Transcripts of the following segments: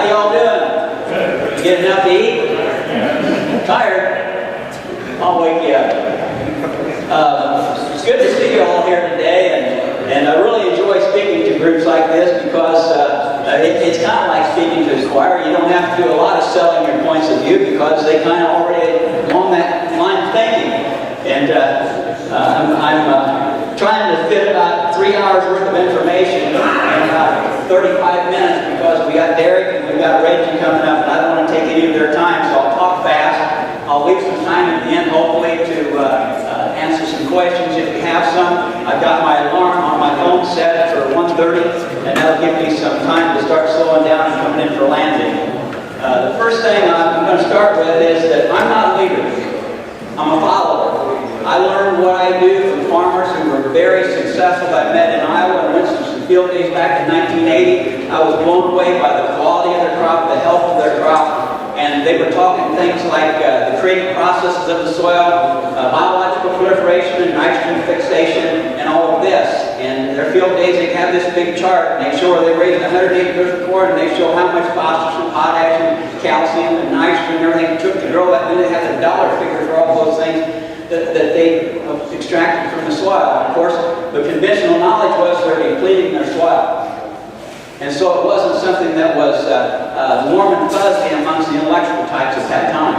y'all doing? You get enough to eat? Tired? I'll wake you up. It's good to see you all here today, and I really enjoy speaking to groups like this because it's kind of like speaking to a choir. You don't have to do a lot of selling your points of view because they kind of already along that line of thinking. And I'm trying to fit about 3 hours worth of information in about 35 minutes because we got Derek and we've got Reggie coming up, and I don't want to take any of their time, so I'll talk fast. I'll leave some time at the end, hopefully, to answer some questions if you have some. I've got my alarm on my phone set for 1:30, and that'll give me some time to start slowing down and coming in for landing. The first thing I'm going to start with is that I'm not a leader. I'm a follower. I learned what I do from farmers who were very successful. I met in Iowa and went to some field days back in 1980. I was blown away by the quality of their crop, the health of their crop. And they were talking things like the creating processes of the soil, biological proliferation and nitrogen fixation, and all of this. And their field days, they have this big chart, and they show where they raised 100 acres of corn, and they show how much phosphorus and potash and calcium and nitrogen and everything it took to grow that. And then they have the dollar figure for all those things that they extracted from the soil. Of course, the conventional knowledge was they're depleting their soil. And so it wasn't something that was warm and fuzzy amongst the intellectual types at that time.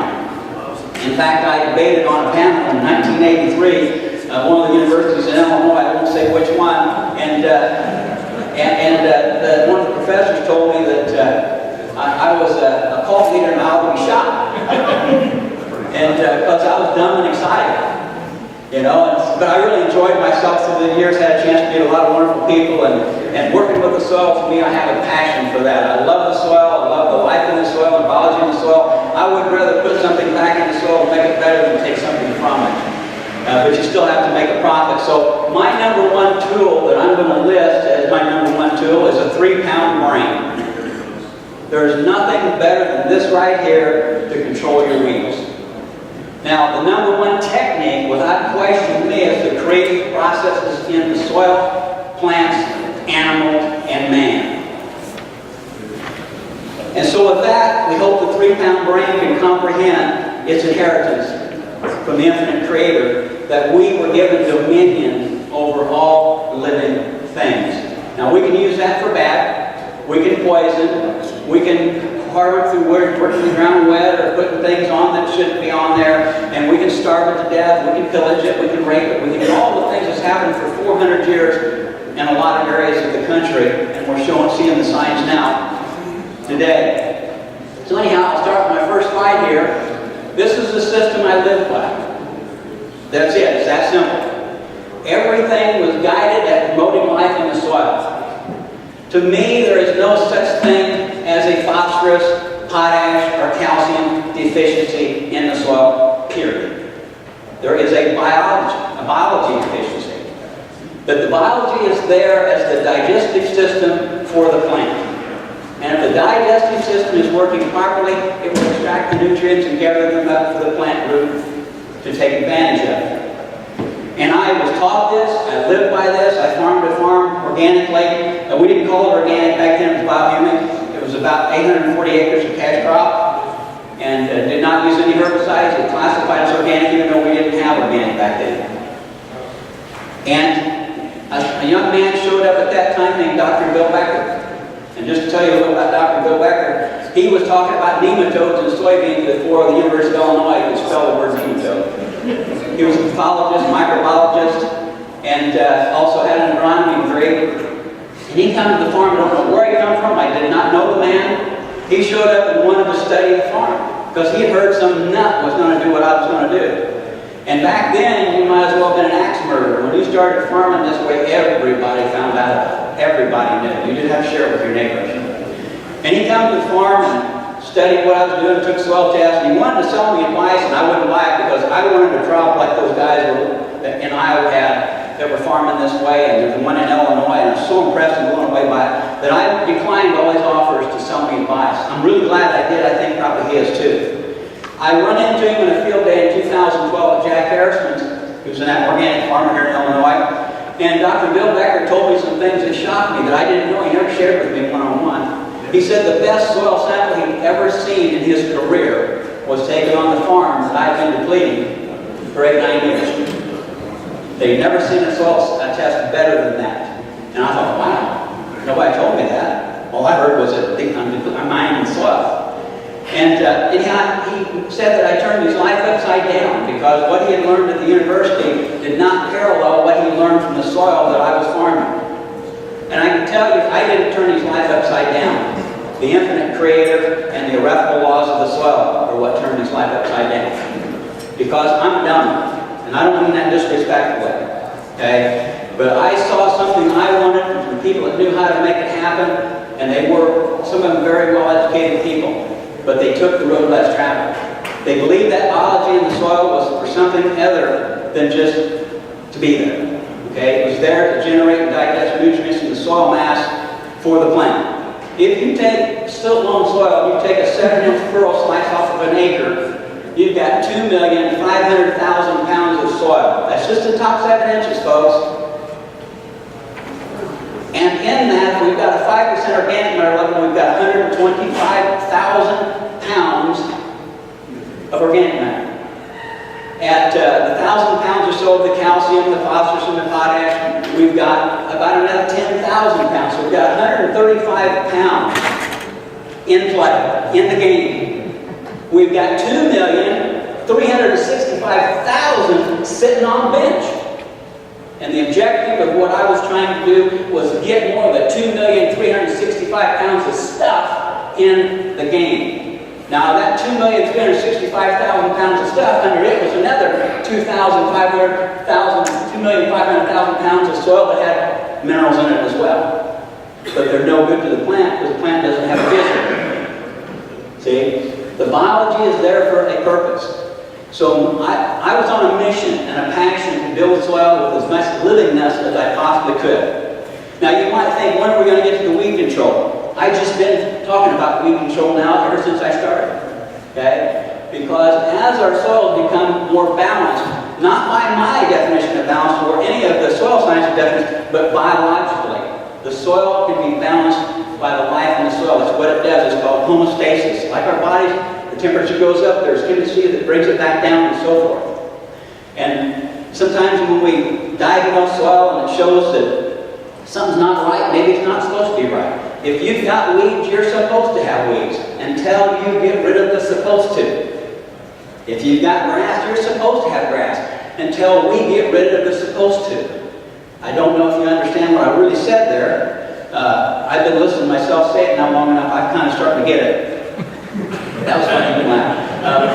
In fact, I debated on a panel in 1983, one of the universities in Illinois, I won't say which one, and one of the professors told me that I was a cult leader and I would be shot. And because I was dumb and excited. You know, but I really enjoyed myself through the years, had a chance to meet a lot of wonderful people, and working with the soil, for me, I have a passion for that. I love the soil, I love the life in the soil, the biology in the soil. I would rather put something back in the soil and make it better than take something from it. But you still have to make a profit. So my number one tool that I'm going to list as my number one tool is a 3-pound brain. There's nothing better than this right here to control your weeds. Now, the number one technique, without question to me, is the creative processes in the soil, plants, animals, and man. And so with that, we hope the 3-pound brain can comprehend its inheritance from the infinite Creator, that we were given dominion over all living things. Now, we can use that for bad. We can poison. We can harvest through working the ground wet or putting things on that shouldn't be on there, and we can starve it to death, we can pillage it, we can rape it, we can do all the things that's happened for 400 years in a lot of areas of the country, and we're seeing the signs now, today. So anyhow, I'll start with my first slide here. This is the system I live by. That's it, it's that simple. Everything was guided at promoting life in the soil. To me, there is no such thing as a phosphorus, potash, or calcium deficiency in the soil, period. There is a biology deficiency. But the biology is there as the digestive system for the plant. And if the digestive system is working properly, it will extract the nutrients and gather them up for the plant root to take advantage of. And I was taught this, I lived by this, I farmed a farm organically. We didn't call it organic back then, it was biohumic. It was about 840 acres of cash crop, and did not use any herbicides. It classified as organic even though we didn't have organic back then. And a young man showed up at that time named Dr. Bill Becker. And just to tell you a little about Dr. Bill Becker, he was talking about nematodes in soybeans before the University of Illinois could spell the word nematode. He was a pathologist, microbiologist, and also had an agronomy degree. And he came to the farm. I don't know where he come from. I did not know the man. He showed up and wanted to study the farm because he had heard some nut was going to do what I was going to do. And back then, you might as well have been an axe murderer. When you started farming this way, everybody found out about it. Everybody knew. You didn't have to share it with your neighbors. And he came to the farm and studied what I was doing, took soil tests, and he wanted to sell me advice, and I wouldn't buy it because I wanted to crop like those guys in Iowa had that were farming this way, and there's one in Illinois, and I was so impressed and blown away by it that I declined all his offers to sell me advice. I'm really glad I did. I think probably he is too. I run into him in a field day in 2012 at Jack Harrison's, who's an organic farmer here in Illinois, and Dr. Bill Becker told me some things that shocked me that I didn't know. He never shared with me one-on-one. He said the best soil sample he'd ever seen in his career was taken on the farm that I'd been depleting for 8-9 years. They'd never seen a soil test better than that. And I thought, wow, nobody told me that. All I heard was that I'm mining the soil. And he said that I turned his life upside down because what he had learned at the university did not parallel what he learned from the soil that I was farming. And I can tell you, I didn't turn his life upside down. The infinite creator and the irrevocable laws of the soil are what turned his life upside down. Because I'm dumb, and I don't mean that disrespectfully, okay? But I saw something I wanted from people that knew how to make it happen, and they were, some of them, very well-educated people. But they took the road less traveled. They believed that biology in the soil was for something other than just to be there. Okay? It was there to generate and digest nutrients in the soil mass for the plant. If you take silt-loam soil, you take a 7-inch furrow slice off of an acre, you've got 2,500,000 pounds of soil. That's just the top 7 inches, folks. And in that, we've got a 5% organic matter level, we've got 125,000 pounds of organic matter. At the 1,000 pounds or so of the calcium, the phosphorus, and the potash, we've got about another 10,000 pounds. So we've got 135 pounds in play, in the game. We've got 2,365,000 sitting on bench. And the objective of what I was trying to do was get more than 2,365 pounds of stuff in the game. Now that 2,365,000 pounds of stuff, under it was another 2,500,000 pounds of soil that had minerals in it as well. But they're no good to the plant because the plant doesn't have a vision. See? The biology is there for a purpose. So I was on a mission and a passion to build soil with as much livingness as I possibly could. Now you might think, when are we going to get to the weed control? I've just been talking about weed control now ever since I started. Okay? Because as our soils become more balanced, not by my definition of balance or any of the soil science definitions, but biologically, the soil can be balanced by the life in the soil. That's what it does. It's called homeostasis. Like our bodies, the temperature goes up, there's chemistry that brings it back down and so forth. And sometimes when we diagnose soil and it shows that something's not right, maybe it's not supposed to be right. If you've got weeds, you're supposed to have weeds until you get rid of the supposed to. If you've got grass, you're supposed to have grass until we get rid of the supposed to. I don't know if you understand what I really said there. I've been listening to myself say it now long enough, I'm kind of starting to get it. That was funny, you laugh.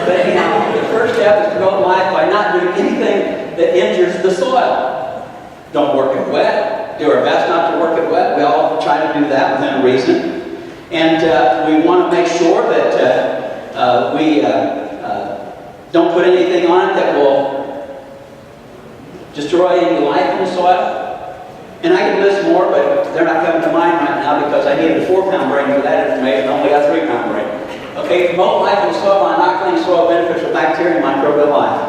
But anyhow, the first step is to promote life by not doing anything that injures the soil. Don't work it wet. Do our best not to work it wet. We all try to do that within reason. And we want to make sure that we don't put anything on it that will destroy any life in the soil. And I can list more, but they're not coming to mind right now because I needed a 4-pound brain for that information. I only got a 3-pound brain. Okay, promote life in the soil by inoculating soil beneficial bacteria and microbial life.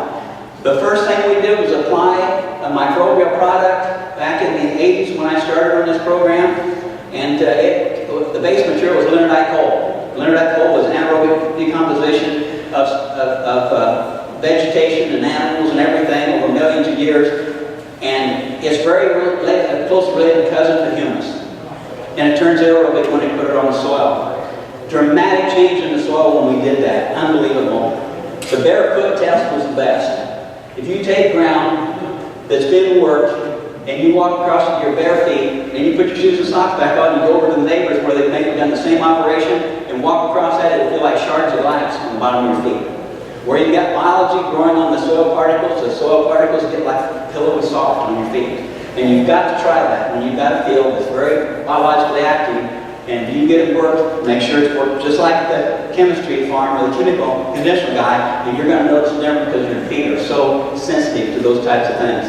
The first thing we did was apply a microbial product back in the 80s when I started on this program. And the base material was linardite coal. Linardite coal was anaerobic decomposition of vegetation and animals and everything over millions of years. And it's very close related cousin to humus. And it turns aerobic when you put it on the soil. Dramatic change in the soil when we did that. Unbelievable. The barefoot test was the best. If you take ground that's been worked and you walk across with your bare feet and you put your shoes and socks back on and you go over to the neighbors where they've maybe done the same operation and walk across that, it'll feel like shards of glass on the bottom of your feet. Where you've got biology growing on the soil particles get like pillowy soft on your feet. And you've got to try that when you've got a field that's very biologically active. And if you get it worked, make sure it's worked just like the chemistry farm or the chemical conditioner guy, and you're going to notice a difference because your feet are so sensitive to those types of things.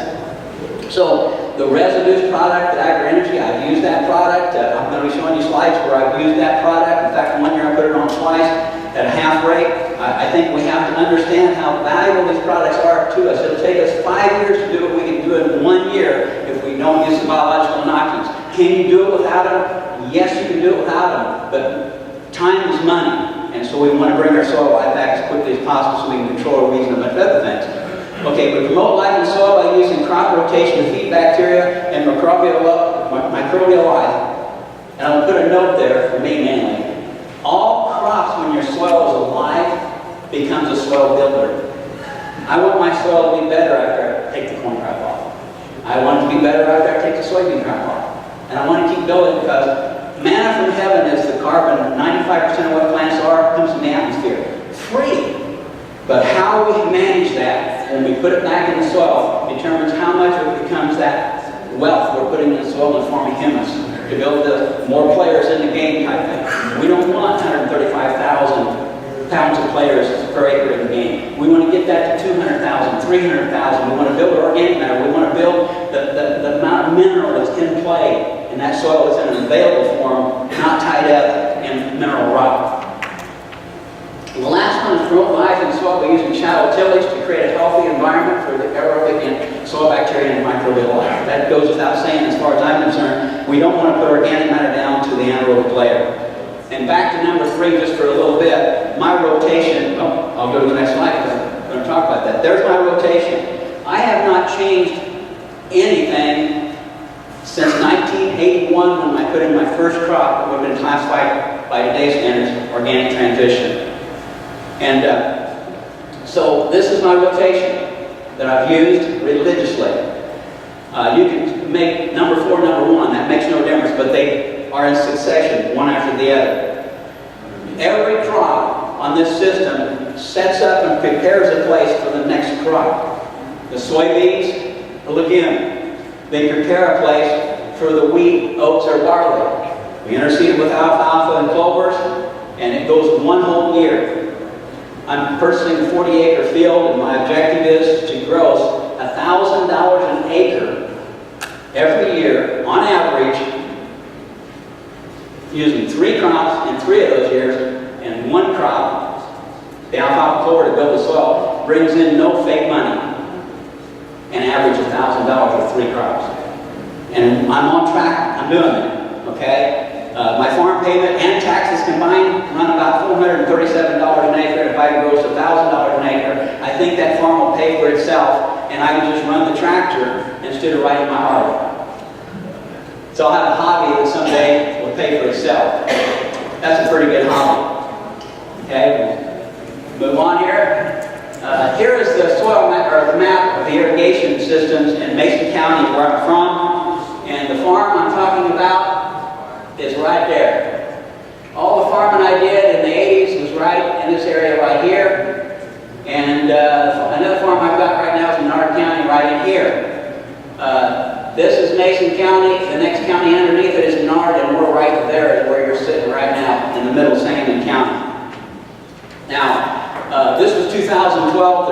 So the residues product, the Agri Energy, I've used that product. I'm going to be showing you slides where I've used that product. In fact, one year I put it on twice at a half rate. I think we have to understand how valuable these products are to us. It'll take us 5 years to do what we can do in 1 year if we don't use the biological inoculants. Can you do it without them? Yes, you can do it without them, but time is money, and so we want to bring our soil life back as quickly as possible so we can control weeds and a bunch of other things. Okay, we promote life in the soil by using crop rotation to feed bacteria and microbial life. And I'll put a note there for me mainly. All crops, when your soil is alive, becomes a soil builder. I want my soil to be better after I take the corn crop off. I want it to be better after I take the soybean crop off. And I want to keep building because manna from heaven is the carbon. 95% of what plants are comes from the atmosphere. Free. But how we manage that when we put it back in the soil determines how much it becomes that wealth we're putting in the soil in the form of humus to build the more players in the game type thing. We don't want 135,000 pounds of players per acre in the game. We want to get that to 200,000, 300,000. We want to build organic matter. We want to build the amount of mineral that's in play in that soil that's in an available form, not tied up in mineral rock. And the last one is promote life in soil by using shallow tillage to create a healthy environment for the aerobic and soil bacteria and microbial life. That goes without saying as far as I'm concerned. We don't want to put organic matter down to the anaerobic layer. And back to number 3 just for a little bit, my rotation, I'll go to the next slide because I'm going to talk about that. There's my rotation. I have not changed anything since 1981 when I put in my first crop that would have been classified by today's standards organic transition. And so this is my rotation that I've used religiously. You can make number 4 number 1, that makes no difference, but they are in succession, one after the other. Every crop on this system sets up and prepares a place for the next crop. The soybeans, look in, they prepare a place for the wheat, oats, or barley. We interseed it with alfalfa and clovers, and it goes one whole year. I'm purchasing a 40-acre field, and my objective is to grow $1,000 an acre every year, on average, using 3 crops in 3 of those years, and 1 crop, the alfalfa clover to build the soil, brings in no fake money, and average $1,000 with 3 crops. And I'm on track, I'm doing it, okay? My farm payment and taxes combined run about $437 an acre, and if I grow $1,000 an acre, I think that farm will pay for itself, and I can just run the tractor instead of riding my Harley. So I'll have a hobby that someday will pay for itself. That's a pretty good hobby. Okay, move on here. Here is the soil map, or the map of the irrigation systems in Mason County, where I'm from, and the farm I'm talking about is right there. All the farming I did in the 80s was right in this area right here, and another farm I've got right now is in Menard County, right in here. This is Mason County. The next county underneath it is Menard, and we're right there is where you're sitting right now, in the middle of Sangamon County. Now, this was 2012.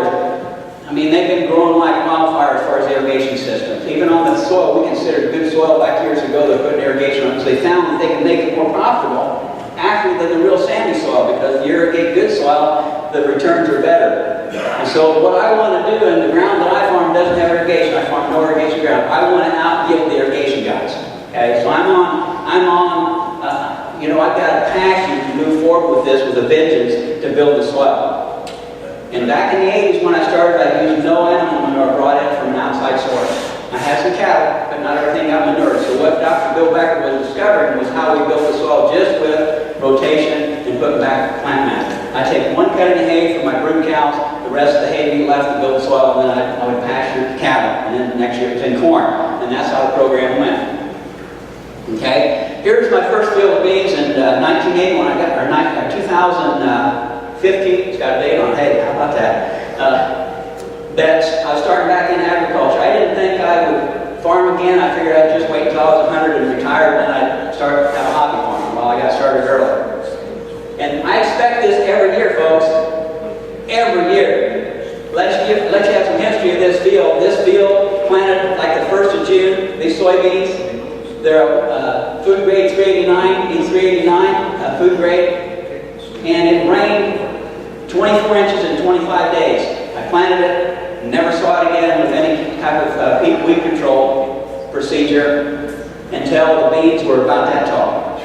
They've been growing like wildfire as far as irrigation systems. Even on the soil we considered good soil back years ago, they put irrigation on because they found that they can make it more profitable actually than the real sandy soil, because if you irrigate good soil, the returns are better. And so what I want to do, in the ground that I farm doesn't have irrigation. I farm no irrigation ground. I want to out-yield the irrigation guys. Okay, so I've got a passion to move forward with this with a vengeance to build the soil. And back in the 80s when I started, I used no animal manure brought in from an outside source. I had some cattle, but not everything got manured. So what Dr. Bill Becker was discovering was how we built the soil just with rotation and putting back plant matter. I take 1 cutting of hay for my brood cows, the rest of the hay we left to build the soil, and then I would pasture cattle, and then next year it was in corn. And that's how the program went. Okay, here's my first field of beans in 1980 when I got, or 2015. It's got a date on it. Hey, how about that? I was starting back in agriculture. I didn't think I would farm again. I figured I'd just wait until I was 100 and retire, and then I'd start to have a hobby farm. Well, I got started early. And I expect this every year, folks. Every year. Let's you have some history of this field. This field planted like the 1st of June. These soybeans. They're food grade 389, E389 food grade, and it rained 24 inches in 25 days. I planted it, never saw it again with any type of weed control procedure, until the beans were about that tall.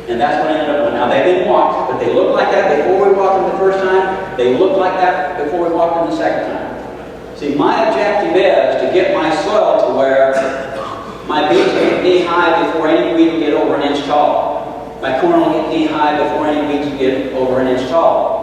And that's what I ended up with. Now, they've been walked, but they looked like that before we walked them the first time. They looked like that before we walked them the second time. See, my objective is to get my soil to where my beans get knee-high before any weed will get over an inch tall. My corn will get knee-high before any weeds will get over an inch tall.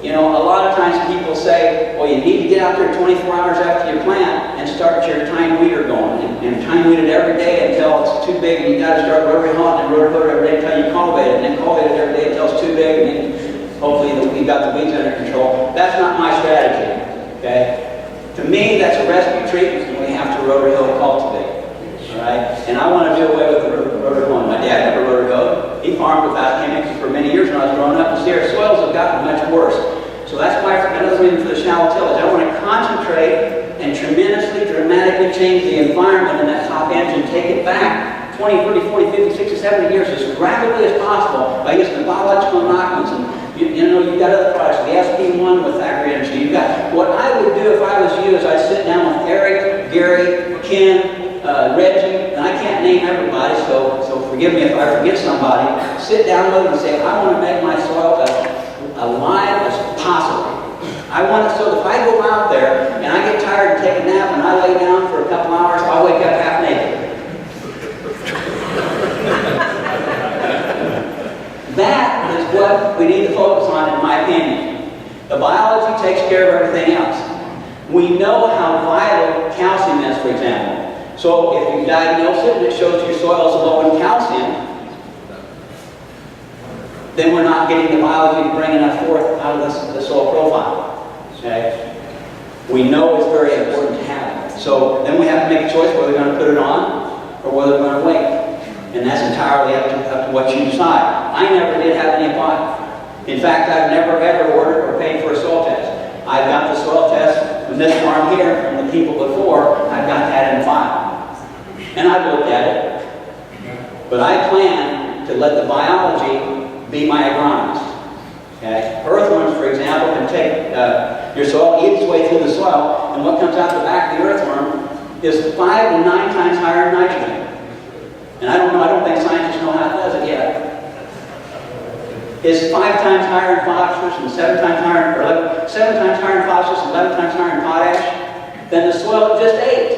You know, a lot of times people say, well, you need to get out there 24 hours after you plant and start your time weeder going. And time weed it every day until it's too big, and you got to start rotary hauling and rotary every day until you cultivate it, and then cultivate it every day until it's too big, and then hopefully you've got the weeds under control. That's not my strategy, okay? To me, that's a rescue treatment, and we have to rotary hoe cultivate, all right? And I want to do away with the rotary hoeing. My dad never rotary hoed. He farmed without chemicals for many years when I was growing up, and see, our soils have gotten much worse. So that's why, another reason for the shallow tillage. I want to concentrate and tremendously, dramatically change the environment in that top engine, take it back 20, 30, 40, 50, 60, 70 years as rapidly as possible by using the biological inoculants. And you know, you've got other products, the SP1 with agri-energy. You've got, what I would do if I was you is I'd sit down with Eric, Gary, Ken, Reggie, and I can't name everybody, so forgive me if I forget somebody. Sit down with them and say, I want to make my soil as alive as possible. I want it so if I go out there and I get tired and take a nap and I lay down for a couple hours, I'll wake up half naked. That is what we need to focus on, in my opinion. The biology takes care of everything else. We know how vital calcium is, for example. So if you diagnose it and it shows your soil is low in calcium, then we're not getting the biology to bring enough forth out of the soil profile. Okay? We know it's very important to have it. So then we have to make a choice whether we're going to put it on or whether we're going to wait. And that's entirely up to what you decide. I never did have any apply. In fact, I've never ever ordered or paid for a soil test. I got the soil test from this farm here, from the people before. I've got that in file. And I've looked at it. But I plan to let the biology be my agronomist. Okay? Earthworms, for example, can take your soil, eat its way through the soil, and what comes out the back of the earthworm is 5 to 9 times higher in nitrogen. And I don't think scientists know how it does it yet. It's 5 times higher in phosphorus and 7 times higher, or 7 times higher in phosphorus and 11 times higher in potash than the soil it just ate.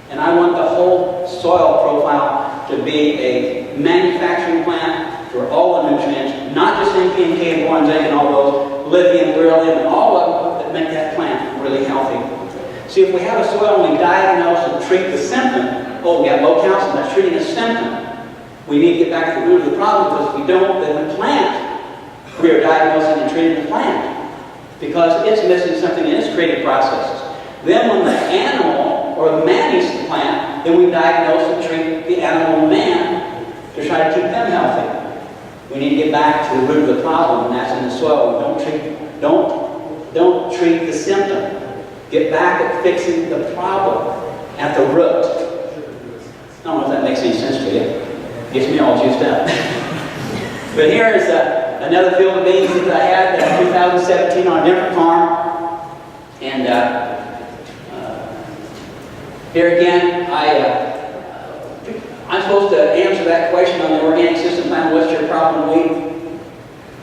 And I want the whole soil profile to be a manufacturing plant for all the nutrients, not just NPK and boron, zinc and all those, lithium, beryllium, and all of them that make that plant really healthy. See, if we have a soil and we diagnose and treat the symptom, oh, we got low calcium, that's treating a symptom. We need to get back to the root of the problem, because if we don't, then the plant, we are diagnosing and treating the plant, because it's missing something in its creative processes. Then when the animal or the man eats the plant, then we diagnose and treat the animal and man to try to keep them healthy. We need to get back to the root of the problem, and that's in the soil. Don't treat the symptom. Get back at fixing the problem at the root. I don't know if that makes any sense to you. Gets me all juiced up. But here is another field of beans that I had in 2017 on a different farm. And here again, I'm supposed to answer that question on the organic system plan. What's your problem weed?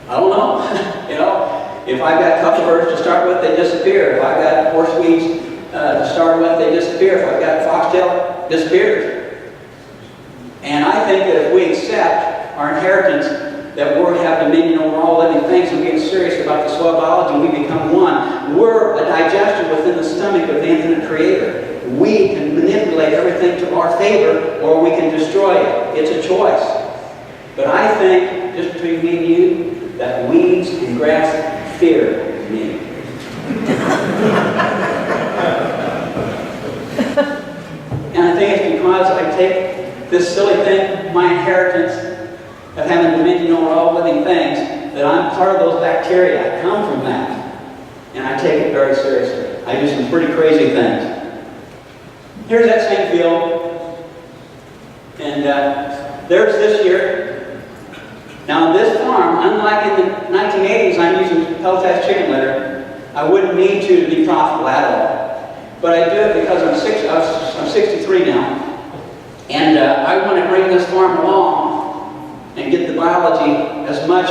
I don't know. You know, if I've got cucumbers to start with, they disappear. If I've got horse weeds to start with, they disappear. If I've got foxtail, it disappears. And I think that if we accept our inheritance, that we have dominion over all living things, and we get serious about the soil biology, and we become one, we're a digester within the stomach of the infinite creator. We can manipulate everything to our favor, or we can destroy it. It's a choice. But I think, just between me and you, that weeds and grass fear me. And I think it's because I take this silly thing, my inheritance of having dominion over all living things, that I'm part of those bacteria. I come from that. And I take it very seriously. I do some pretty crazy things. Here's that same field. And there's this year. Now on this farm, unlike in the 1980s, I'm using pelletized chicken litter. I wouldn't need to be profitable at all. But I do it because I'm 63 now. And bring this farm along and get the biology as much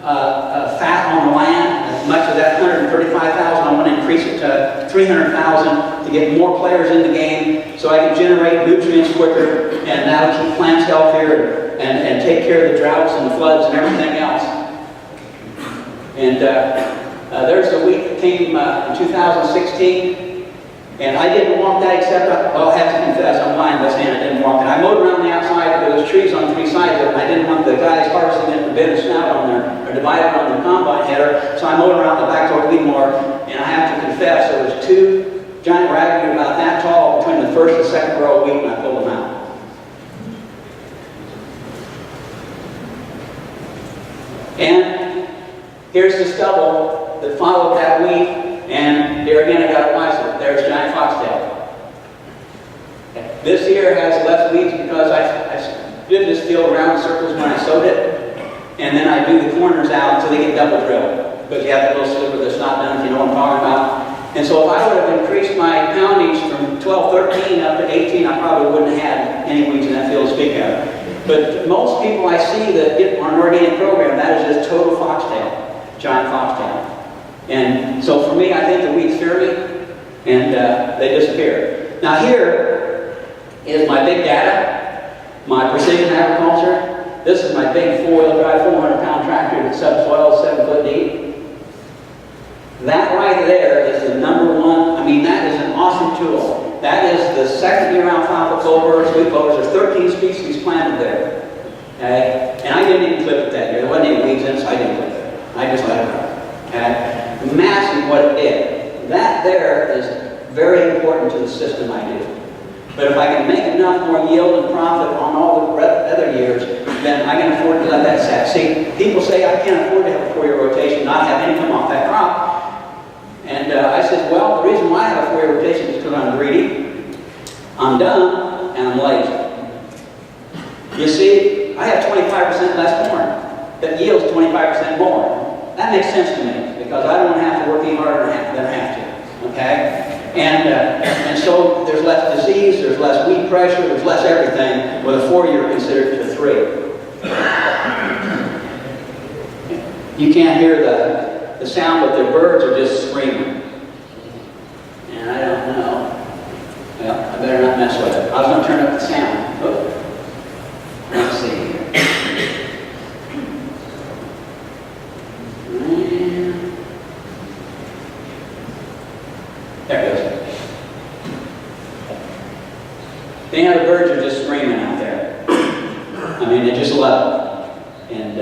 fat on the land, as much of that 135,000, I want to increase it to 300,000 to get more players in the game so I can generate nutrients quicker, and that'll keep plants healthier and take care of the droughts and the floods and everything else. And there's the wheat that came in 2016. And I didn't want that except, I have to confess, I'm lying by saying I didn't want it. I mowed around the outside, there was trees on 3 sides of it, and I didn't want the guys harvesting it to bend a snout on there, or divide it on the combine header, so I mowed around the back door weed mower, and I have to confess, there was 2 giant ragweed about that tall between the first and second row of wheat, and I pulled them out. And here's the stubble that followed that wheat. And there again, I got to watch it. There's giant foxtail. This year has less weeds because I did this field around in circles when I sowed it. And then I do the corners out until they get double drilled. Because you have that little sliver that's not done, if you know what I'm talking about. And so if I would have increased my poundage from 12, 13 up to 18, I probably wouldn't have had any weeds in that field to speak of. But most people I see that get on an organic program, that is just total foxtail, giant foxtail. And so for me, I think the weeds fear me, and they disappear. Now here is my big data, my precision agriculture. This is my big 4-wheel drive, 400-pound tractor that's subsoil, 7 foot deep. That right there is the #1. I mean, that is an awesome tool. That is the second-year alfalfa clover, sweet clovers. There's 13 species planted there. Okay? And I didn't even clip it that year. There wasn't any weeds in it, so I didn't clip it. I just let it go. Okay? Massive what it did. That there is very important to the system I do. But if I can make enough more yield and profit on all the other years, then I can afford to let that set. See, people say I can't afford to have a 4-year rotation, not have income off that crop. And I said, well, the reason why I have a 4-year rotation is because I'm greedy, I'm dumb, and I'm lazy. You see, I have 25% less corn that yields 25% more. That makes sense to me because I don't have to work any harder than I have to. Okay? And so there's less disease, there's less weed pressure, there's less everything with a 4-year considered to 3. You can't hear the sound, but the birds are just screaming. And I don't know. Well, I better not mess with it. I was going to turn up the sound. Oh. Let's see here. There it goes. Anyhow, the birds are just screaming out there. I mean, they just love it. And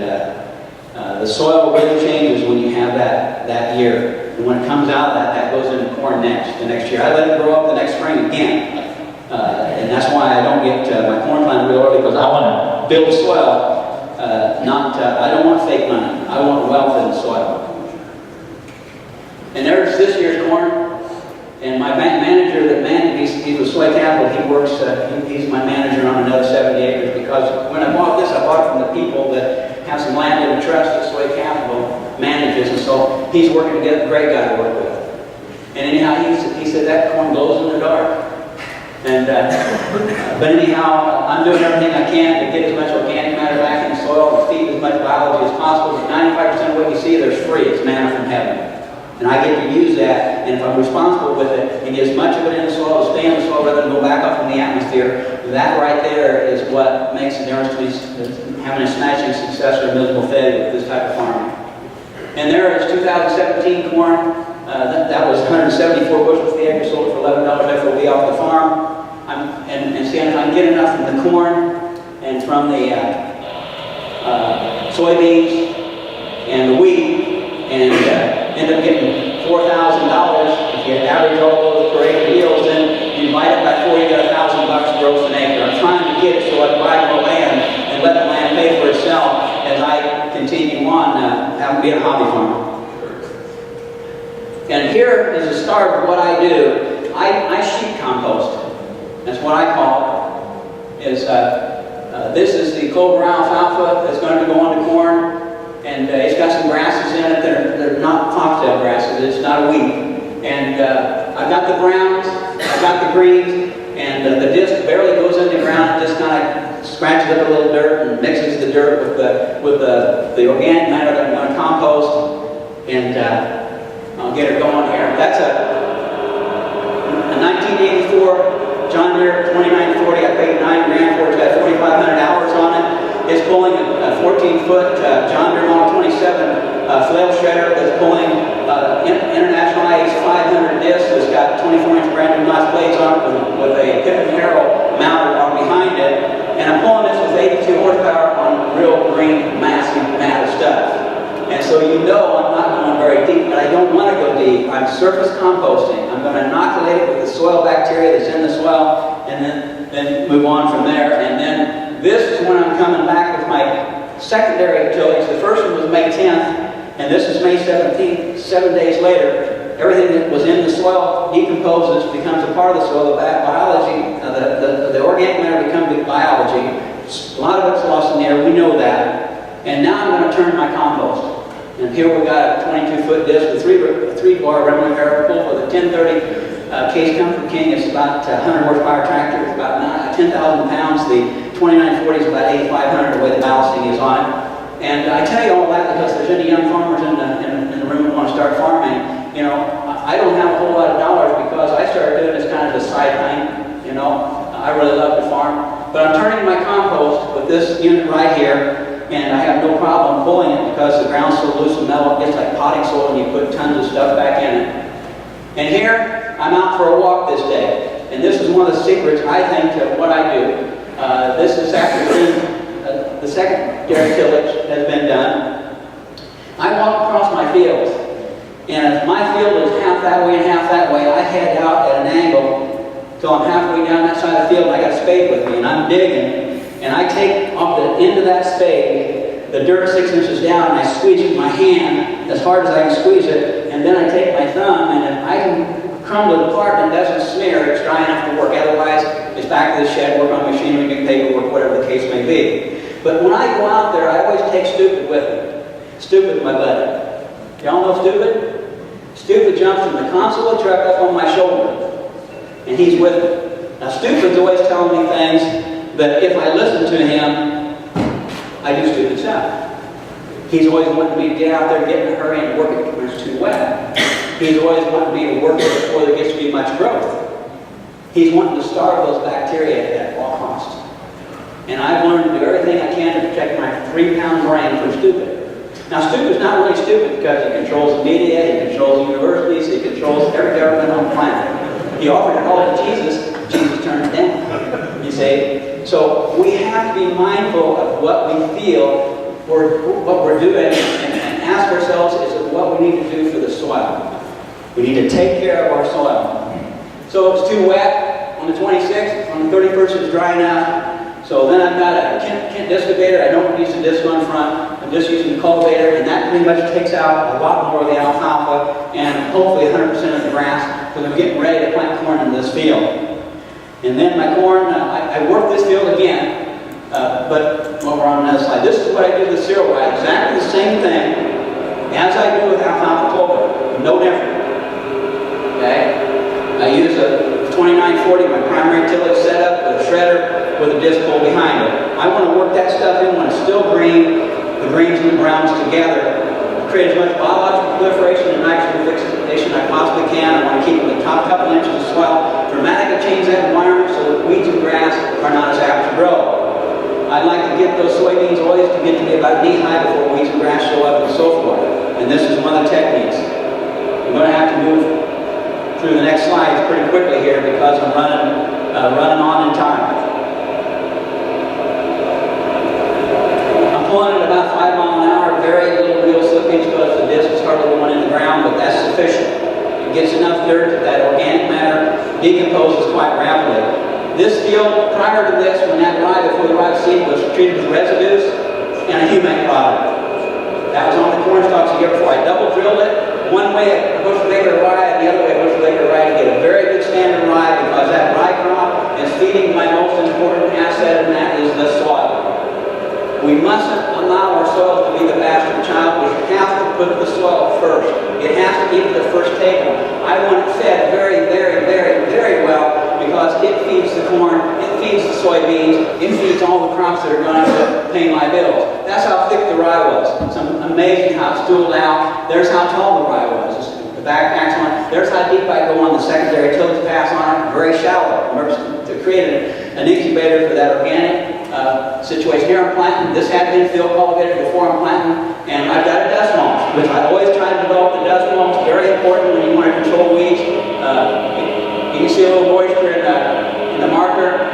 the soil really changes when you have that year. And when it comes out, that goes into corn the next year. I let it grow up the next spring again. And that's why I don't get my corn planted real early, because I want to build soil. I don't want fake money. I want wealth in the soil. And there's this year's corn. And my manager that manages, he's with Soy Capital, he works, he's my manager on another 70 acres, because when I bought this, I bought it from the people that have some land in the trust that Soy Capital manages, and so he's working to get a great guy to work with. And anyhow, he said that corn glows in the dark. And but anyhow, I'm doing everything I can to get as much organic matter back in the soil and feed as much biology as possible. But 95% of what you see there's free. It's manna from heaven. And I get to use that, and if I'm responsible with it, and get as much of it in the soil, to stay in the soil rather than go back up in the atmosphere, that right there is what makes the difference between having a smashing success or a miserable failure with this type of farming. And there is 2017 corn. That was 174 bushels per acre, sold it for $11 FOB off the farm. And see, if I can get enough from the corn and from the soybeans and the wheat, and end up getting $4,000. If you average all those per acre yields, then you divide it by 4, you get $1,000 gross an acre. I'm trying to get it so I can buy more land and let the land pay for itself as I continue on being a hobby farmer. And here is the start of what I do. I sheet compost. That's what I call it. This is the clover alfalfa that's going to go on to corn. And it's got some grasses in it that are not foxtail grasses. It's not a weed. And I've got the browns, I've got the greens, and the disc barely goes in the ground. It just kind of scratches mashes up a little dirt and mixes the dirt with the organic matter that I'm going to compost, and I'll get her going here. That's a 1984 John Deere 2940. I paid $9 grand for it. It's got 4,500 hours on it. It's pulling a 14-foot John Deere Model 27 flail shredder that's pulling International IH 500 disc. It's got 24-inch brand new glass blades on it with a pivot and harrow mounted on behind it. And I'm pulling this with 82 horsepower on real green, massive, mad stuff. And so you know I'm not going very deep, but I don't want to go deep. I'm surface composting. I'm going to inoculate it with the soil bacteria that's in the soil, and then move on from there. And then this is when I'm coming back with my secondary tillage. The first one was May 10th, and this is May 17th. 7 days later, everything that was in the soil decomposes, becomes a part of the soil. The biology, the organic matter becomes biology. A lot of it's lost in the air. We know that. And now I'm going to turn my compost. And here we got a 22-foot disc with a 3-bar Remington barrel pull with a 1030 case Comfort King. It's about a 100 horsepower tractor. It's about 10,000 pounds. The 2940 is about 8,500 the way the ballasting is on it. And I tell you all that because there's any young farmers in the room who want to start farming. You know, I don't have a whole lot of dollars because I started doing this kind of a side thing. You know, I really love to farm. But I'm turning my compost with this unit right here. And I have no problem pulling it because the ground's so loose and mellow, it gets like potting soil and you put tons of stuff back in it. And here, I'm out for a walk this day. And this is one of the secrets, I think, to what I do. This is after the secondary tillage has been done. I walk across my fields. And if my field is half that way and half that way, I head out at an angle till I'm halfway down that side of the field and I got a spade with me and I'm digging. And I take off the end of that spade, the dirt 6 inches down, and I squeeze it with my hand as hard as I can squeeze it, and then I take my thumb, and if I can crumble it apart and it doesn't smear, it's dry enough to work. Otherwise, it's back to the shed, work on machinery, do paperwork, whatever the case may be. But when I go out there, I always take Stupid with me. Stupid, my buddy. Y'all know Stupid? Stupid jumps from the console of the truck up on my shoulder, and he's with me. Now, Stupid's always telling me things that if I listen to him, I do stupid stuff. He's always wanting me to get out there, get in a hurry, and work it when it's too wet. He's always wanting me to work it before there gets to be much growth. He's wanting to starve those bacteria at all costs. And I've learned to do everything I can to protect my 3-pound brain from Stupid. Now, Stupid's not really stupid because he controls the media, he controls universities, he controls every government on the planet. He offered it all to Jesus. Jesus turned it down. You see? So we have to be mindful of what we feel, or what we're doing, and ask ourselves, is it what we need to do for the soil? We need to take care of our soil. So it's too wet on the 26th, on the 31st it's dry enough. So then I've got a Kent discovator. I don't use the disc on front. I'm just using the cultivator, and that pretty much takes out a lot more of the alfalfa and hopefully 100% of the grass, because I'm getting ready to plant corn in this field. And then my corn, I work this field again, but over on the other side. This is what I do with cereal rye. Exactly the same thing as I do with alfalfa clover. No different. Okay? I use a 2940, my primary tillage setup, with a shredder with a disc pull behind it. I want to work that stuff in when it's still green, the greens and the browns together. Create as much biological proliferation and nitrogen fixation I possibly can. I want to keep the top couple inches of soil, dramatically change that environment so that weeds and grass are not as apt to grow. I'd like to get those soybeans always to get to be about knee high before weeds and grass show up and so forth. And this is one of the techniques. I'm going to have to move through the next slides pretty quickly here because I'm running on in time. I'm pulling at about 5 miles an hour, very little real slippage because the disc is hardly going in the ground, but that's sufficient. It gets enough dirt that organic matter decomposes quite rapidly. This field, prior to this, when that rye before the rye seed was treated with residues and a humate product. That was on the corn stalks the year before. I double drilled it, one way a bushel acre rye and the other way a bushel acre rye to get a very good standard rye because that rye crop is feeding my most important asset, and that is the soil. We mustn't allow our soil to be the bastard child. We have to put the soil first. It has to eat the first table. I want it fed very, very, very, very well because because it feeds the corn, it feeds the soybeans, it feeds all the crops that are going to pay my bills. That's how thick the rye was. It's amazing how it's dualed out. There's how tall the rye was. The backpacks on it. There's how deep I go on the secondary tillage pass on it. Very shallow. To create an incubator for that organic situation. Here I'm planting. This had been field cultivated before I'm planting. And I've got a dust mulch, which I always try to develop the dust mulch. Very important when you want to control weeds. You can see a little moisture in the marker,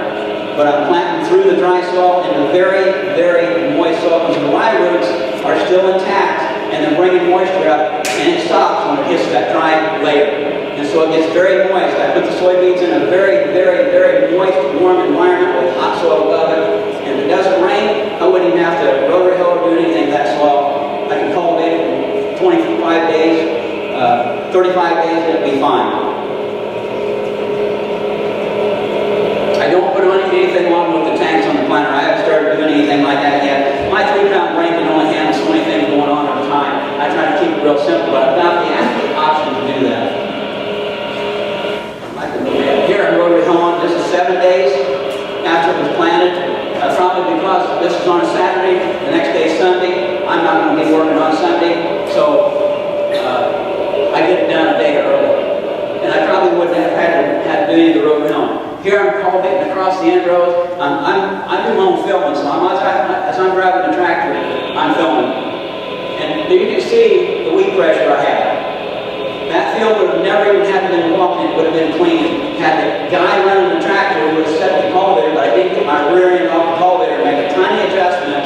but I'm planting through the dry soil into very, very moist soil because the rye roots are still intact and they're bringing moisture up, and it stops when it hits that dry layer. And so it gets very moist. I put the soybeans in a very, very, very moist, warm environment with hot soil above it. And if it doesn't rain, I wouldn't even have to rotary hoe or do anything to that soil. I can cultivate it in 25 days, 35 days, and it'll be fine. I don't put anything on with the tanks on the planter. I haven't started doing anything like that yet. My 3-pound brain can only handle so many things going on at a time. I try to keep it real simple, but I've got the option to do that. Here I'm rotary hoeing. This is 7 days after it was planted. Probably because this is on a Saturday, the next day is Sunday. I'm not going to be working on Sunday, so I get it done a day early. And I probably wouldn't have had to do any of the rotary hoeing. Here I'm cultivating across the end rows. I'm doing my own filming, so as I'm driving the tractor, I'm filming. And you can see the weed pressure I have. That field would have never even had been walked in, it would have been clean. Had the guy running the tractor who would have set the cultivator, but I didn't get my rear end off the cultivator, make a tiny adjustment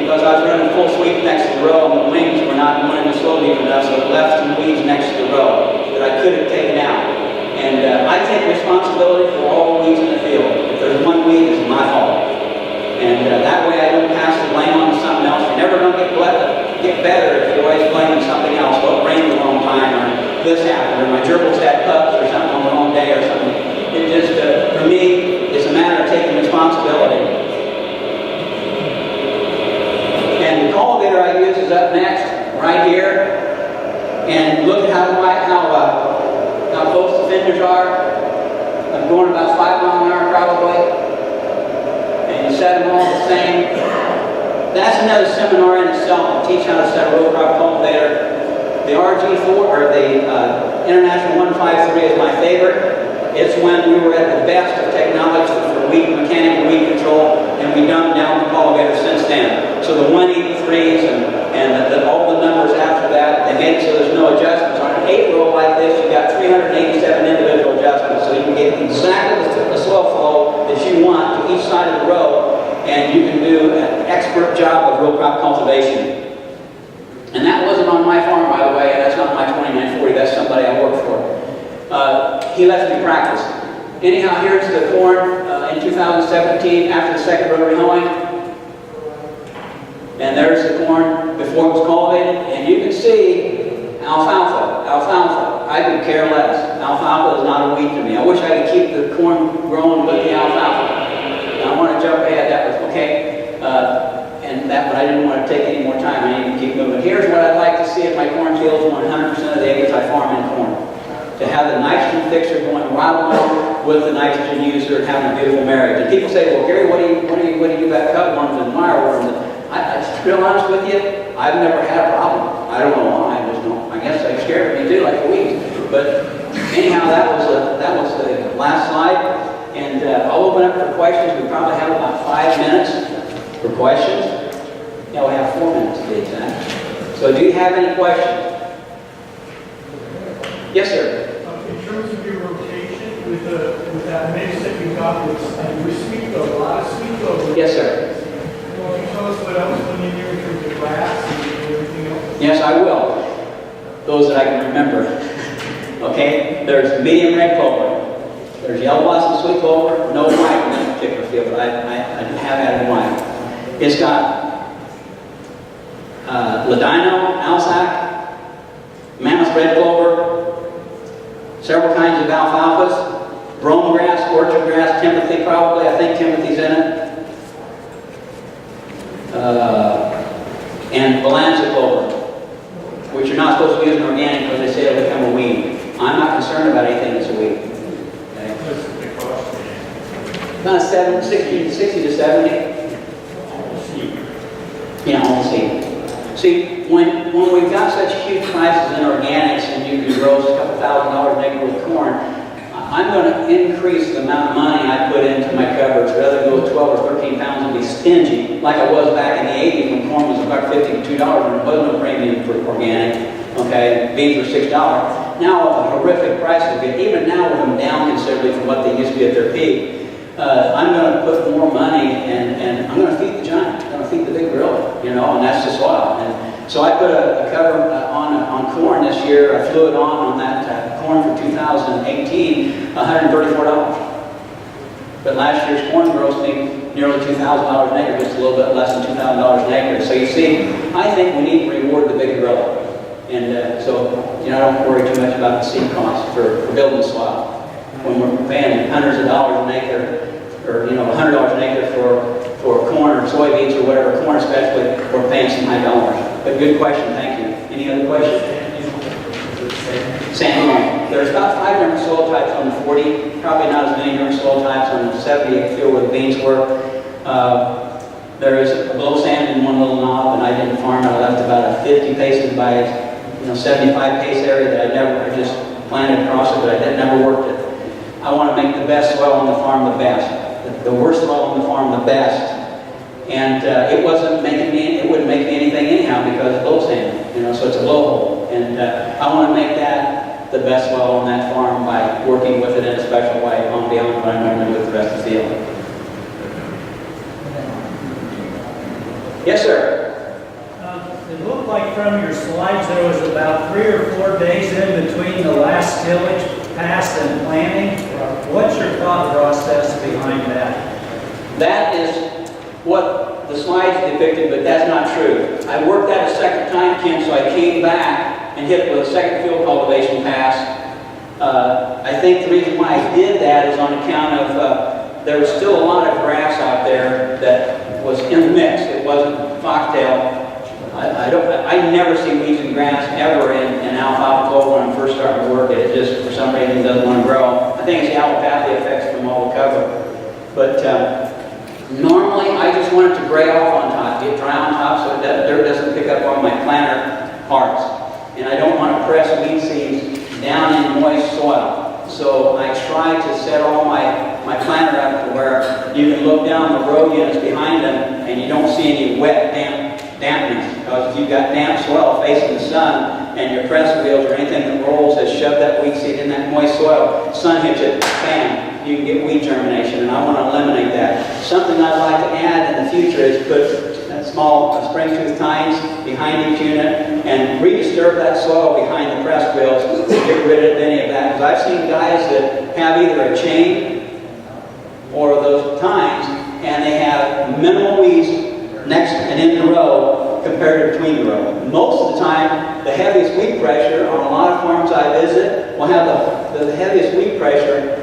because I was running full sweep next to the row and the wings were not running the slow deep enough, so it left some weeds next to the row that I could have taken out. And I take responsibility for all the weeds in the field. If there's one weed, it's my fault. And that way I don't pass the blame on to something else. You're never going to get better if you're always blaming something else. Well, it rained the wrong time, or this happened, or my gerbils had pups, or something on the wrong day, or something. It just, for me, it's a matter of taking responsibility. And the cultivator I use is up next, right here. And look at how close the fingers are. I'm going about 5 miles an hour probably. And you set them all the same. That's another seminar in itself to teach how to set a row crop cultivator. The RG4, or the International 153 is my favorite. It's when we were at the best of technology for mechanical weed control, and we dumbed down the cultivator since then. So the 183s and all the numbers after that, they made it so there's no adjustments. On an 8-row like this, you've got 387 individual adjustments, so you can get exactly the soil flow that you want to each side of the row, and you can do an expert job of row crop cultivation. And that wasn't on my farm, by the way, and that's not my 2940, that's somebody I work for. He lets me practice. Anyhow, here's the corn in 2017 after the second rotary hoeing. And there's the corn before it was cultivated. And you can see alfalfa. I could care less. Alfalfa is not a weed to me. I wish I could keep the corn growing with the alfalfa. And I want to jump ahead, that was okay. But I didn't want to take any more time. I need to keep moving. Here's what I'd like to see if my cornfields 100% of the acres I farm in corn. To have the nitrogen fixer going right along with the nitrogen user and having a beautiful marriage. And people say, well, Gary, what do you do about cutworms and wireworms? To be honest with you, I've never had a problem. I don't know why. I guess they scared me too, like weeds. But anyhow, that was the last slide. And I'll open up for questions. We probably have about 5 minutes for questions. Yeah, we have 4 minutes to be exact. So do you have any questions? Yes, sir. In terms of your rotation with that mix that you got with sweet clover, a lot of sweet clover. Yes, sir. Can you tell us what else when you do in terms of grass and everything else? Yes, I will. Those that I can remember. Okay, there's medium red clover. There's yellow blossom sweet clover, no white in that particular field, but I have had it white. It's got ladino, alsac, mammoth red clover, several kinds of alfalfas, brome grass, orchard grass, timothy probably. I think timothy's in it. And balanza clover, which you're not supposed to use in organic because they say it'll become a weed. I'm not concerned about anything that's a weed. Okay? About 60 to 70. Yeah, all seed. See, when we've got such huge prices in organics and you can grow a couple $1,000 an acre with corn, I'm going to increase the amount of money I put into my coverage rather than go 12 or 13 pounds and be stingy like I was back in the 80s when corn was $1.50 to $2 and there was no premium for organic. Okay, beans were $6. Now with a horrific price again, even now with them down considerably from what they used to be at their peak, I'm going to put more money and I'm going to feed the giant. I'm going to feed the big gorilla, you know, and that's the soil. And so I put a cover on corn this year. I flew it on that corn for 2018, $134. But last year's corn gross me nearly $2,000 an acre, just a little bit less than $2,000 an acre. So you see, I think we need to reward the big gorilla. And so, you know, I don't worry too much about the seed costs for building soil. When we're paying hundreds of dollars an acre, or, you know, $100 an acre for corn or soybeans or whatever, corn especially, we're paying some high dollars. But good question, thank you. Any other questions? Sand loam. There's about 5 different soil types on the 40, probably not as many different soil types on the 70 field where the beans were. There is a blow sand in one little knob, and I didn't farm it. I left about a 50 paces by 75 pace area that I just planted across it, but I never worked it. I want to make the best soil on the farm the best, the worst soil on the farm the best. And it wouldn't make me anything anyhow because it's blow sand, you know, so it's a blowhole. And I want to make that the best soil on that farm by working with it in a special way on beyond what I normally do with the rest of the field. Yes, sir. It looked like from your slides there was about 3 or 4 days in between the last tillage pass and planting. What's your thought process behind that? That is what the slides depicted, but that's not true. I worked that a second time, Kim, so I came back and hit it with a second field cultivation pass. I think the reason why I did that is on account of there was still a lot of grass out there that was in the mix. It wasn't foxtail. I never see weeds and grass ever in alfalfa clover when I'm first starting to work it. It just, for some reason, doesn't want to grow. I think it's the allopathy effects from all the cover. But normally, I just want it to gray off on top, get dry on top so that dirt doesn't pick up on my planter parts. And I don't want to press weed seeds down in moist soil. So I try to set all my planter up to where you can look down the row units behind them and you don't see any wet, dampness. Because if you've got damp soil facing the sun and your press wheels or anything that rolls has shoved that weed seed in that moist soil, sun hits it, bam, you can get weed germination, and I want to eliminate that. Something I'd like to add in the future is put small spring-tooth tines behind each unit and redisturb that soil behind the press wheels to get rid of any of that. Because I've seen guys that have either a chain or those tines and they have minimal weeds next and in the row compared to between the row. Most of the time, the heaviest weed pressure on a lot of farms I visit will have the heaviest weed pressure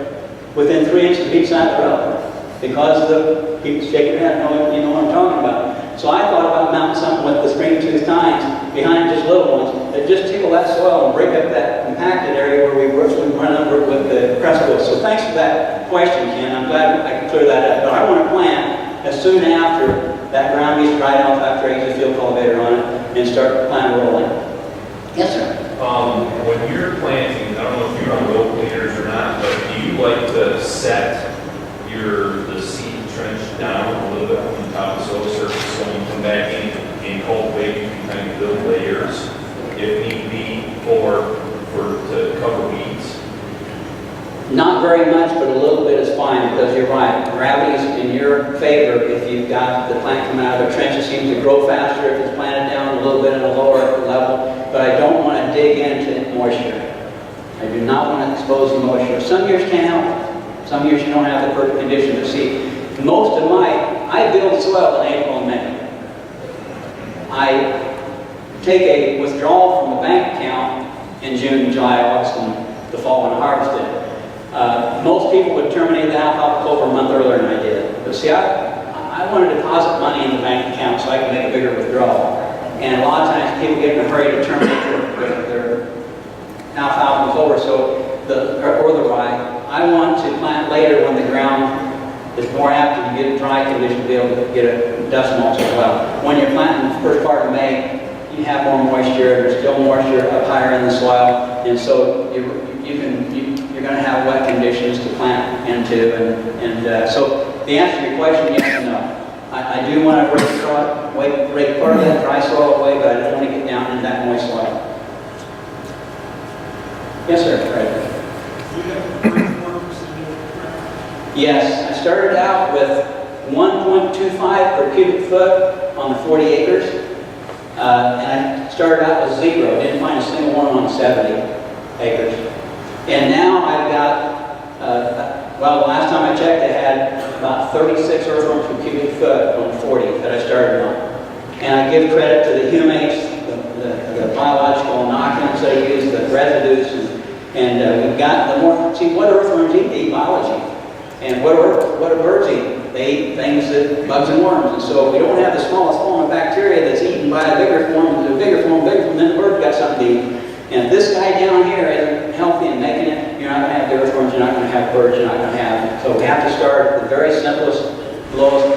within 3 inches of each side of the row because the people shaking their head, you know what I'm talking about. So I thought about mounting something with the spring-tooth tines behind just little ones that just tickle that soil and break up that compacted area where we run over with the press wheels. So thanks for that question, Ken. I'm glad I could clear that up. But I want to plant as soon after that ground gets dried off after I use the field cultivator on it and start the plant rolling. Yes, sir. When you're planting, I don't know if you're on row cleaners or not, but do you like to set the seed trench down a little bit on the top of the soil surface so when you come back in and cultivate, you can kind of build layers if need be to cover weeds? Not very much, but a little bit is fine because you're right. Gravity is in your favor if you've got the plant coming out of the trench. It seems to grow faster if it's planted down a little bit at a lower level, but I don't want to dig into moisture. I do not want to expose the moisture. Some years can't help it. Some years you don't have the perfect condition to see. Most of I build soil in April and May. I take a withdrawal from the bank account in June, July, August, and the fall when I harvested. Most people would terminate the alfalfa clover a month earlier than I did. But see, I want to deposit money in the bank account so I can make a bigger withdrawal. And a lot of times people get in a hurry to terminate their alfalfa clover or the rye. I want to plant later when the ground is more apt to get a dry condition to be able to get a dust mulch as well. When you're planting the first part of May, you have more moisture, there's still moisture up higher in the soil, and so you're going to have wet conditions to plant into, and so the answer to your question, yes and no. I do want to break part of that dry soil away, but I don't want to get down into that moist soil. Yes, sir. Right. Yes, I started out with 1.25 per cubic foot on the 40 acres, and I started out with 0. Didn't find a single one on 70 acres. And now I've got, well, the last time I checked, I had about 36 earthworms per cubic foot on the 40 that I started on. And I give credit to the humates, the biological inoculants that I use, the residues, and we've got the more, see, what earthworms eat? They eat biology. And what do birds eat? They eat things that, bugs and worms. And so if we don't have the smallest form of bacteria that's eaten by a bigger form, then the bird got something to eat. And if this guy down here isn't healthy and making it, you're not going to have the earthworms, you're not going to have birds, you're not going to have. So we have to start at the very simplest, lowest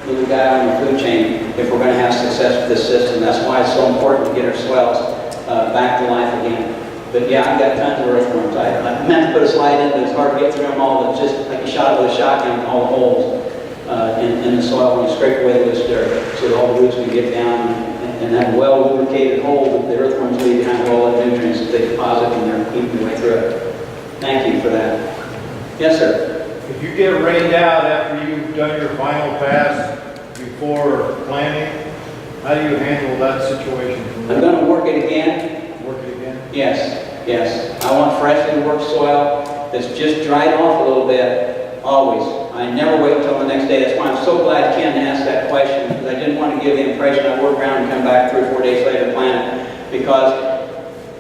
little guy on the food chain if we're going to have success with this system. That's why it's so important to get our swells back to life again. But yeah, I've got tons of earthworms. I meant to put a slide in, but it's hard to get through them all. It's just like you shot it with a shotgun, all the holes in the soil when you scrape away the loose dirt, so all the roots can get down and that well-lubricated hole that the earthworms leave behind with all the nutrients that they deposit and they're eating their way through it. Thank you for that. Yes, sir. If you get rained out after you've done your final pass before planting, how do you handle that situation? I'm going to work it again. Work it again? Yes. I want freshly worked soil that's just dried off a little bit, always. I never wait until the next day. That's why I'm so glad Ken asked that question, because I didn't want to give the impression I work around and come back 3 or 4 days later and plant it. Because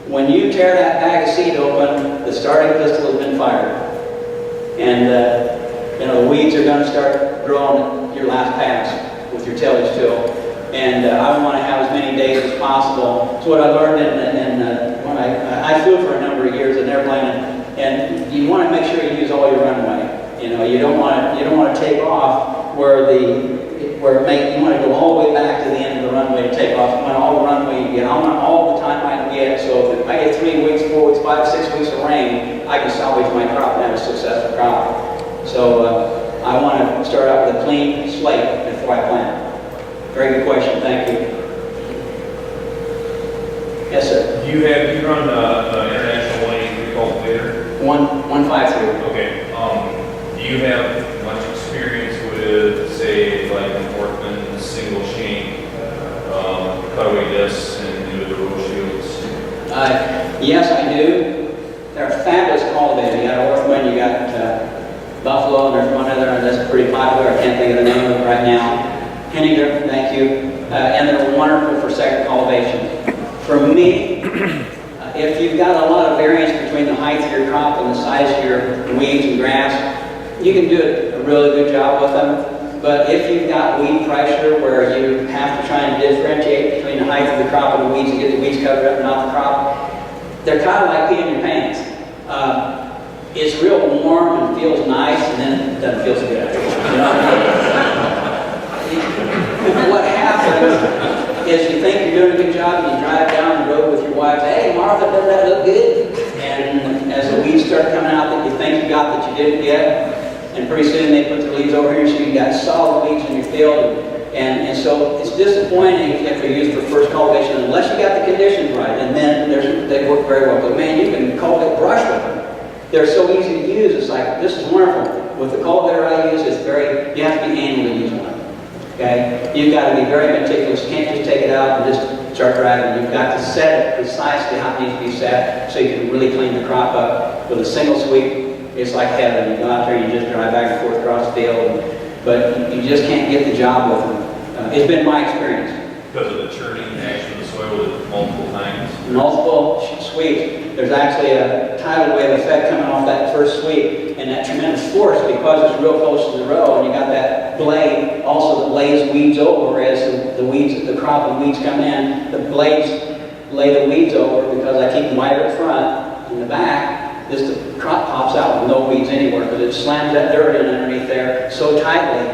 when you tear that bag of seed open, the starting pistol has been fired. And the weeds are going to start growing at your last pass with your tillage tool. And I want to have as many days as possible. It's what I learned when I flew for a number of years in airplane, and you want to make sure you use all your runway. You don't want to take off you want to go all the way back to the end of the runway to take off. You want all the runway you get. I want all the time I can get. So if I get 3 weeks, 4 weeks, 5, 6 weeks of rain, I can salvage my crop and have a successful crop. So I want to start out with a clean slate before I plant. Very good question. Thank you. Yes, sir. Do you run an international 183 cultivator? 153. Okay. Do you have much experience with, say, like an Ortman single chain cutaway discs and do the row shields? Yes, I do. They're fabulous cultivators. You got Ortman, you got Buffalo, and there's one other that's pretty popular. I can't think of the name of it right now. Henninger, thank you. And they're wonderful for second cultivation. For me, if you've got a lot of variance between the height of your crop and the size of your weeds and grass, you can do a really good job with them. But if you've got weed pressure where you have to try and differentiate between the height of the crop and the weeds and get the weeds covered up and not the crop, they're kind of like peeing your pants. It's real warm and feels nice, and then it doesn't feel so good. What happens is you think you're doing a good job and you drive down the road with your wife, hey, Martha, doesn't that look good? And as the weeds start coming out that you think you got that you didn't get, and pretty soon they put the leaves over here, so you got solid weeds in your field. And so it's disappointing if they're used for first cultivation unless you got the conditions right, and then they work very well. But man, you can cultivate brush with them. They're so easy to use. It's like, this is wonderful. With the cultivator I use, you have to be annually using one. Okay? You've got to be very meticulous. You can't just take it out and just start driving. You've got to set it precisely how it needs to be set so you can really clean the crop up. With a single sweep, it's like heaven. You go out there and you just drive back and forth across the field, but you just can't get the job with them. It's been my experience. Because of the churning action of the soil with multiple times? Multiple sweeps. There's actually a tidal wave effect coming off that first sweep, and that tremendous force, because it's real close to the row, and you got that blade also that lays weeds over as the crop and weeds come in. The blades lay the weeds over because I keep them right up front. In the back, this the crop pops out with no weeds anywhere because it slams that dirt in underneath there so tightly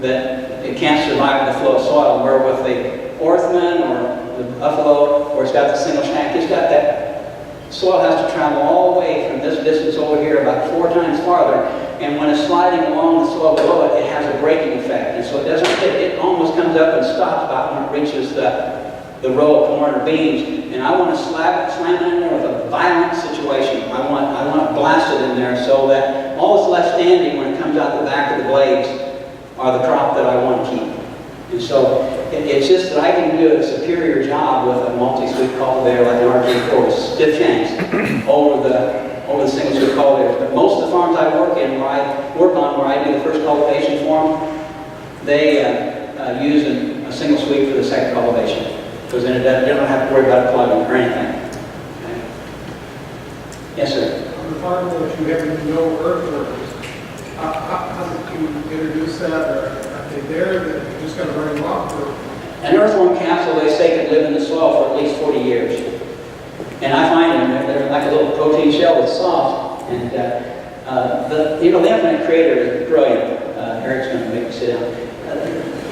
that it can't survive the flow of soil. Where with the Orthman or the Buffalo, or it's got the single shank, it's got that soil has to travel all the way from this distance over here about 4 times farther, and when it's sliding along the soil below it, it has a braking effect, and so it doesn't hit, it almost comes up and stops about when it reaches the row of corn or beans, and I want to slam it in there with a violent situation. I want to blast it in there so that all that's left standing when it comes out the back of the blades are the crop that I want to keep. And so it's just that I can do a superior job with a multi-sweep cultivator like an RG4 with stiff shanks over the single sweep cultivators. But most of the farms I work on where I do the first cultivation for them, they use a single sweep for the second cultivation. Because then you don't have to worry about it plugging or anything. Okay. Yes, sir. On the farm that you have no earthworms, how did you introduce that? Or are they there that you're just going to run them off? Or? An earthworm capsule, they say, can live in the soil for at least 40 years. And I find them, they're like a little protein shell that's soft. And the infinite creator is brilliant. Eric's going to make me sit down.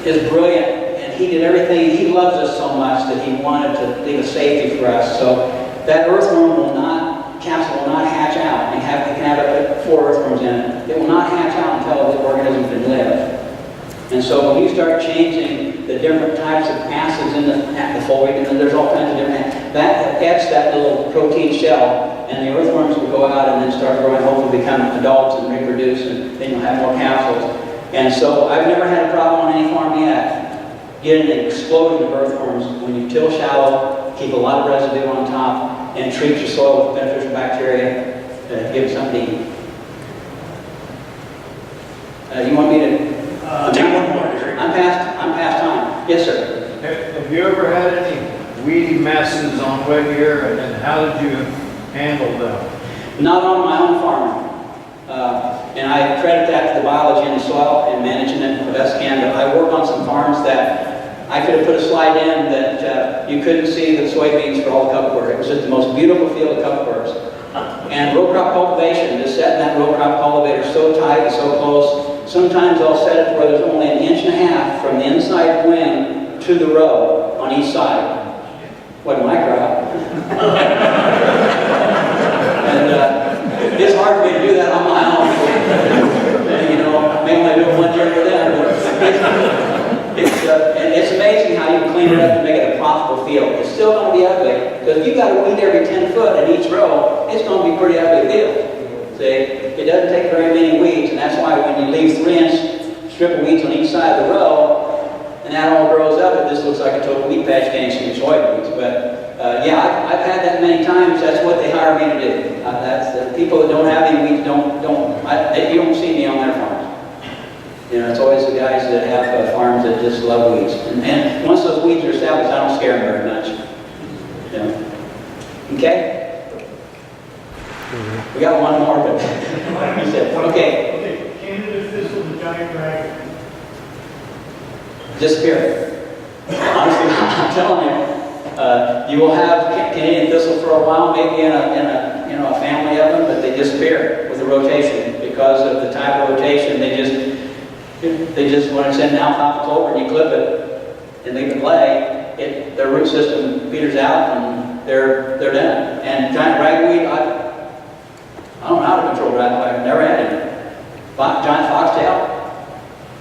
Is brilliant. He did everything. He loves us so much that he wanted to leave a safety for us. So that earthworm capsule will not hatch out. It can have up to 4 earthworms in it. It will not hatch out until the organism can live. And so when you start changing the different types of acids in the foliar, and there's all kinds of different, that affects that little protein shell, and the earthworms will go out and then start growing, hopefully become adults and reproduce, and then you'll have more capsules. And so I've never had a problem on any farm yet getting an explosion of earthworms when you till shallow, keep a lot of residue on top, and treat your soil with beneficial bacteria to give it something to eat. You want me to? Take one more. I'm past time. Yes, sir. Have you ever had any weedy messes on wet year, and how did you handle them? Not on my own farm. And I credit that to the biology in the soil and managing it the best can. But I work on some farms that I could have put a slide in that you couldn't see the soybeans for all the cupwork. It was just the most beautiful field of cupworks. And row crop cultivation, just setting that row crop cultivator so tight and so close. Sometimes I'll set it to where there's only 1.5 inches from the inside wing to the row on each side. Wasn't my crop. And it's hard for me to do that on my own. Maybe I do it 1 year for them. And it's amazing how you can clean it up and make it a profitable field. It's still going to be ugly, because if you've got a weed every 10 foot in each row, it's going to be a pretty ugly field. See, it doesn't take very many weeds, and that's why when you leave 3-inch strip of weeds on each side of the row, and that all grows up, it just looks like a total weed patch getting some soybeans. But yeah, I've had that many times. That's what they hire me to do. That's the people that don't have any weeds you don't see me on their farms. It's always the guys that have farms that just love weeds. And once those weeds are established, I don't scare them very much. Okay? We got one more, but he said, okay. Okay, Canada thistle, the giant dragon. Disappear. Honestly, I'm telling you, you will have Canadian thistle for a while, maybe in a family of them, but they disappear with the rotation because of the type of rotation. They just when it's in alfalfa clover and you clip it and leave it lay, their root system peters out and they're done. And giant ragweed, I don't know how to control ragweed. I've never had it. Giant foxtail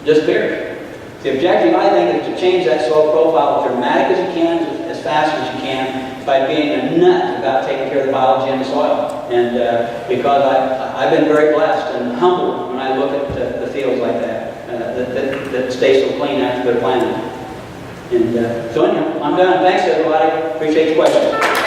disappears. The objective, I think, is to change that soil profile as dramatic as you can, as fast as you can, by being a nut about taking care of the biology in the soil. And because I've been very blessed and humbled when I look at the fields like that, that stay so clean after they're planted. And so anyhow, I'm done. Thanks, everybody. Appreciate your questions.